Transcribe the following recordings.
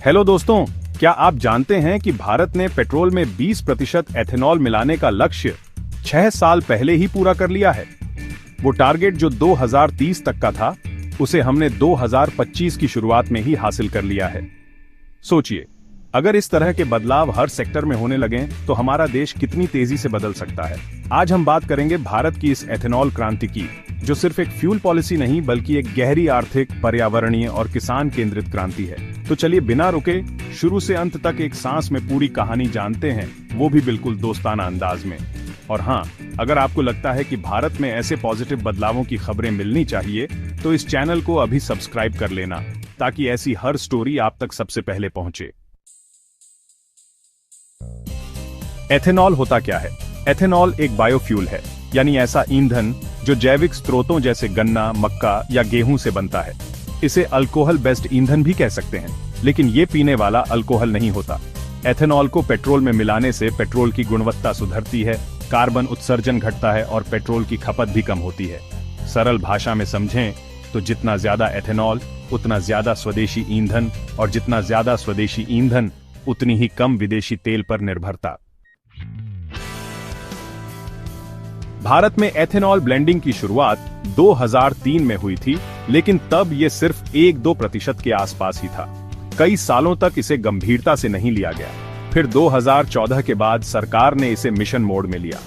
Hello दोस्तों, क्या आप जानते हैं कि भारत ने पेट्रोल में 20% एथेनॉल मिलाने का लक्ष्य 6 साल पहले ही पूरा कर लिया है। वो टारगेट जो 2030 तक का था, उसे हमने 2025 की शुरुआत में ही हासिल कर लिया है। सोचिए, अगर इस तरह के बदलाव हर सेक्टर में होने लगें तो हमारा देश कितनी तेजी से बदल सकता है। आज हम बात करेंगे भारत की इस एथेनॉल क्रांति की, जो सिर्फ एक फ्यूल पॉलिसी नहीं बल्कि एक गहरी आर्थिक, पर्यावरणीय और किसान केंद्रित क्रांति है। तो चलिए बिना रुके शुरू से अंत तक एक सांस में पूरी कहानी जानते हैं, वो भी बिल्कुल दोस्ताना अंदाज में। और हाँ, अगर आपको लगता है कि भारत में ऐसे पॉजिटिव बदलावों की खबरें मिलनी चाहिए तो इस चैनल को अभी सब्सक्राइब कर लेना, ताकि ऐसी हर स्टोरी आप तक सबसे पहले पहुंचे। एथेनॉल होता क्या है? एथेनॉल एक बायोफ्यूल है, यानी ऐसा ईंधन जो जैविक स्रोतों जैसे गन्ना, मक्का या गेहूं से बनता है। इसे अल्कोहल बेस्ड ईंधन भी कह सकते हैं, लेकिन ये पीने वाला अल्कोहल नहीं होता। एथेनॉल को पेट्रोल में मिलाने से पेट्रोल की गुणवत्ता सुधरती है, कार्बन उत्सर्जन घटता है और पेट्रोल की खपत भी कम होती है। सरल भाषा में समझें तो जितना ज्यादा एथेनॉल उतना ज्यादा स्वदेशी ईंधन, और जितना ज्यादा स्वदेशी ईंधन उतनी ही कम विदेशी तेल पर निर्भरता। भारत में एथेनॉल ब्लेंडिंग की शुरुआत 2003 में हुई थी, लेकिन तब ये सिर्फ 1-2% के आसपास ही था। कई सालों तक इसे गंभीरता से नहीं लिया गया। फिर 2014 के बाद सरकार ने इसे मिशन मोड में लिया।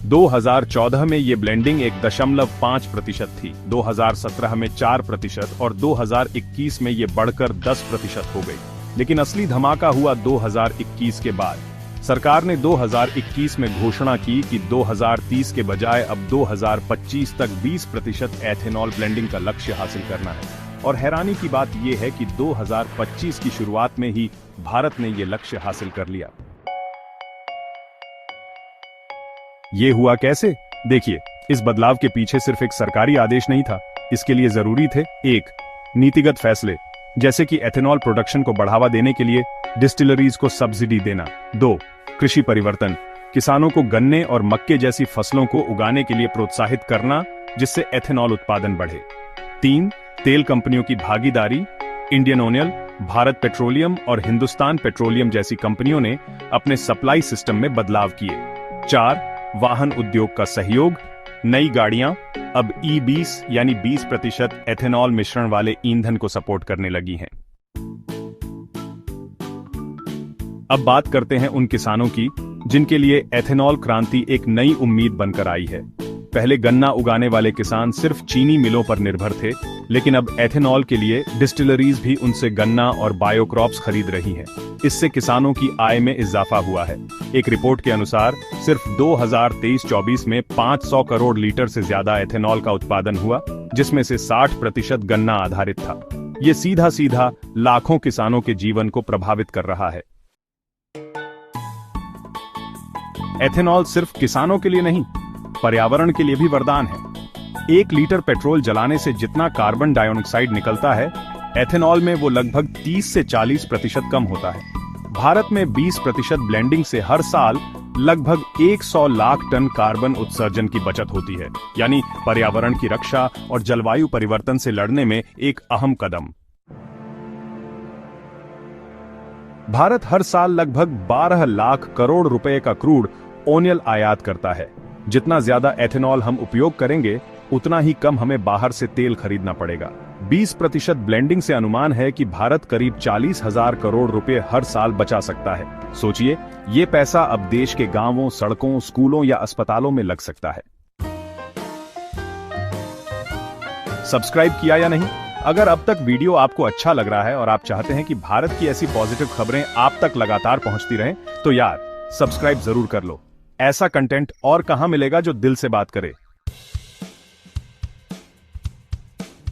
2014 में ये ब्लेंडिंग 1.5% थी, 2017 में 4% और 2021 में ये बढ़कर 10% हो गई। लेकिन असली धमाका हुआ 2021 के बाद। सरकार ने 2021 में घोषणा की कि 2030 के बजाय अब 2025 तक 20% एथेनॉल ब्लेंडिंग का लक्ष्य हासिल करना है। और हैरानी की बात यह है कि 2025 की शुरुआत में ही भारत ने यह लक्ष्य हासिल कर लिया। ये हुआ कैसे? देखिए, इस बदलाव के पीछे सिर्फ एक सरकारी आदेश नहीं था। इसके लिए जरूरी थे 1. नीतिगत फैसले, जैसे कि एथेनॉल प्रोडक्शन को बढ़ावा देने के लिए डिस्टिलरीज को सब्सिडी देना। 2. कृषि परिवर्तन, किसानों को गन्ने और मक्के जैसी फसलों को उगाने के लिए प्रोत्साहित करना, जिससे एथेनॉल उत्पादन बढ़े। 3. तेल कंपनियों की भागीदारी, इंडियन ऑयल, भारत पेट्रोलियम और हिंदुस्तान पेट्रोलियम जैसी कंपनियों ने अपने सप्लाई सिस्टम में बदलाव किए। 4. वाहन उद्योग का सहयोग, नई गाड़ियां अब E20 यानी 20% एथेनॉल मिश्रण वाले ईंधन को सपोर्ट करने लगी हैं। अब बात करते हैं उन किसानों की जिनके लिए एथेनॉल क्रांति एक नई उम्मीद बनकर आई है। पहले गन्ना उगाने वाले किसान सिर्फ चीनी मिलों पर निर्भर थे, लेकिन अब एथेनॉल के लिए डिस्टिलरीज भी उनसे गन्ना और बायोक्रॉप्स खरीद रही हैं। इससे किसानों की आय में इजाफा हुआ है। एक रिपोर्ट के अनुसार सिर्फ 2023-24 में 500 करोड़ लीटर से ज्यादा एथेनॉल का उत्पादन हुआ, जिसमें से 60% गन्ना आधारित था। ये सीधा सीधा लाखों किसानों के जीवन को प्रभावित कर रहा है। एथेनॉल सिर्फ किसानों के लिए नहीं, पर्यावरण के लिए भी वरदान है। 1 लीटर पेट्रोल जलाने से जितना कार्बन डाइऑक्साइड निकलता है, एथेनॉल में वो लगभग 30 से 40% कम होता है। भारत में 20% ब्लेंडिंग से हर साल लगभग 100 लाख टन कार्बन उत्सर्जन की बचत होती है, यानी पर्यावरण की रक्षा और जलवायु परिवर्तन से लड़ने में एक अहम कदम। भारत हर साल लगभग 12 लाख करोड़ रुपए का क्रूड ऑयल आयात करता है। जितना ज्यादा एथेनॉल हम उपयोग करेंगे, उतना ही कम हमें बाहर से तेल खरीदना पड़ेगा। 20% ब्लेंडिंग से अनुमान है कि भारत करीब 40,000 करोड़ रुपए हर साल बचा सकता है। सोचिए, ये पैसा अब देश के गांवों, सड़कों, स्कूलों या अस्पतालों में लग सकता है। सब्सक्राइब किया या नहीं? अगर अब तक वीडियो आपको अच्छा लग रहा है और आप चाहते हैं कि भारत की ऐसी पॉजिटिव खबरें आप तक लगातार पहुंचती रहें, तो यार सब्सक्राइब जरूर कर लो। ऐसा कंटेंट और कहां मिलेगा जो दिल से बात करे।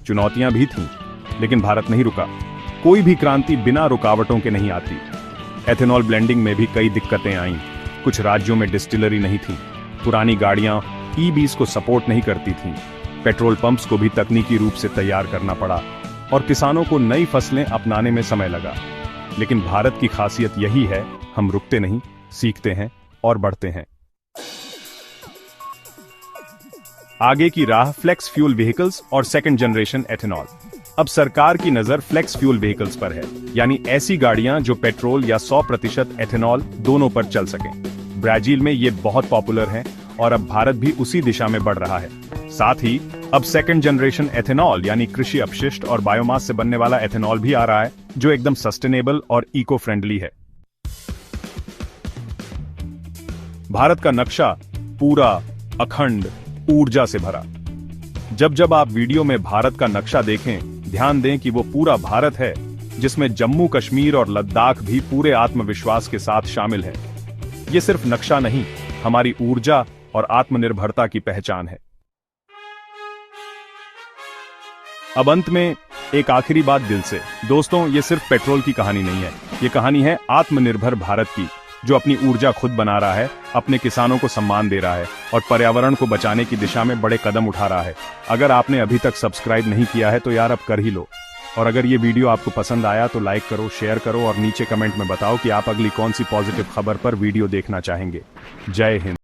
चुनौतियां भी थीं, लेकिन भारत नहीं रुका। कोई भी क्रांति बिना रुकावटों के नहीं आती। एथेनॉल ब्लेंडिंग में भी कई दिक्कतें आईं। कुछ राज्यों में डिस्टिलरी नहीं थी, पुरानी गाड़ियां E20 को सपोर्ट नहीं करती थीं, पेट्रोल पंप्स को भी तकनीकी रूप से तैयार करना पड़ा और किसानों को नई फसलें अपनाने में समय लगा। लेकिन भारत की खासियत यही है, हम रुकते नहीं, सीखते हैं और बढ़ते हैं। आगे की राह फ्लेक्स फ्यूल व्हीकल्स और सेकंड जनरेशन एथेनॉल। अब सरकार की नजर फ्लेक्स फ्यूल व्हीकल्स पर है, यानी ऐसी गाड़ियां जो पेट्रोल या 100% एथेनॉल दोनों पर चल सकें। ब्राजील में ये बहुत पॉपुलर है और अब भारत भी उसी दिशा में बढ़ रहा है। साथ ही अब सेकंड जनरेशन एथेनॉल यानी कृषि अपशिष्ट और बायोमास से बनने वाला एथेनॉल भी आ रहा है, जो एकदम सस्टेनेबल और इको फ्रेंडली है। भारत का नक्शा पूरा अखंड ऊर्जा से भरा। जब आप वीडियो में भारत का नक्शा देखें, ध्यान दें कि वो पूरा भारत है, जिसमें जम्मू कश्मीर और लद्दाख भी पूरे आत्मविश्वास के साथ शामिल है। ये सिर्फ नक्शा नहीं, हमारी ऊर्जा और आत्मनिर्भरता की पहचान है। अब अंत में एक आखिरी बात दिल से, दोस्तों, ये सिर्फ पेट्रोल की कहानी नहीं है, ये कहानी है आत्मनिर्भर भारत की, जो अपनी ऊर्जा खुद बना रहा है, अपने किसानों को सम्मान दे रहा है और पर्यावरण को बचाने की दिशा में बड़े कदम उठा रहा है। अगर आपने अभी तक सब्सक्राइब नहीं किया है तो यार अब कर ही लो। और अगर ये वीडियो आपको पसंद आया तो लाइक करो, शेयर करो और नीचे कमेंट में बताओ कि आप अगली कौन सी पॉजिटिव खबर पर वीडियो देखना चाहेंगे। जय हिंद।